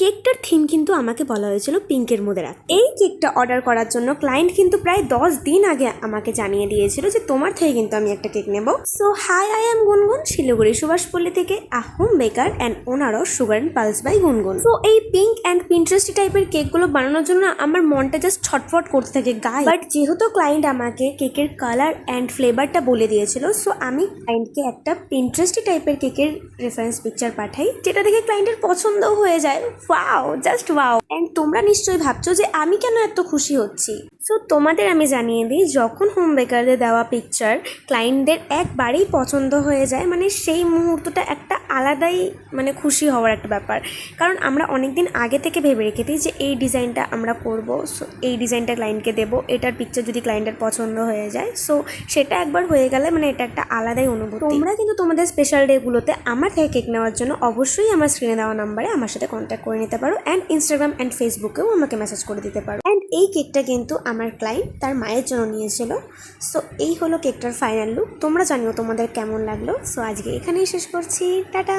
কেকটার theme কিন্তু আমাকে বলা হয়েছিল পিঙ্কের মধ্যে রাখতে। এই কেকটা অর্ডার করার জন্য ক্লায়েন্ট কিন্তু প্রায় 10 দিন আগে আমাকে জানিয়ে দিয়েছিল যে তোমার থেকে কিন্তু আমি একটা কেক নেব। সো হাই, আই এম গুনগুন, শিলিগুড়ি সুভাষপল্লী থেকে home baker and owner of sugar and pulse by Gungun. তো এই পিঙ্ক অ্যান্ড পিন্টারেস্টি টাইপের কেকগুলো বানানোর জন্য আমার মনটা জাস্ট ছটফট করতে থাকে গায়ে। বাট যেহেতু ক্লায়েন্ট আমাকে কেকের কালার অ্যান্ড ফ্লেভারটা বলে দিয়েছিল, সো আমি ক্লায়েন্টকে একটা পিন্টারেস্টি টাইপের কেকের রেফারেন্স পিকচার পাঠাই, যেটা দেখে ক্লায়েন্টের পছন্দও হয়ে যায়। Wow, just wow. অ্যান্ড তোমরা নিশ্চয়ই ভাবছো যে আমি কেন এত খুশি হচ্ছি। সো তোমাদের আমি জানিয়ে দিই, যখন হোম বেকারদের দেওয়া পিকচার ক্লায়েন্টদের একবারেই পছন্দ হয়ে যায়, মানে সেই মুহূর্তটা একটা আলাদাই মানে খুশি হওয়ার একটা ব্যাপার। কারণ আমরা অনেক দিন আগে থেকে ভেবে রেখে দিই যে এই ডিজাইনটা আমরা করব, সো এই ডিজাইনটা ক্লায়েন্টকে দেবো, এটার পিকচার যদি ক্লায়েন্টের পছন্দ হয়ে যায়, সো সেটা একবার হয়ে গেলে মানে এটা একটা আলাদাই অনুভূতি। তোমরা কিন্তু তোমাদের স্পেশাল ডেগুলোতে আমার থেকে কেক নেওয়ার জন্য অবশ্যই আমার স্ক্রিনে দেওয়া নাম্বারে আমার সাথে কন্ট্যাক্ট করে নিতে পারো, অ্যান্ড ইনস্টাগ্রাম অ্যান্ড ফেসবুকেও আমাকে মেসেজ করে দিতে পারো। অ্যান্ড এই কেকটা কিন্তু আমার ক্লায়েন্ট তার মায়ের জন্য নিয়েছিল। সো এই হলো কেকটার ফাইনাল লুক। তোমরা জানিও তোমাদের কেমন লাগলো। সো আজকে এখানেই শেষ করছি, টাটা।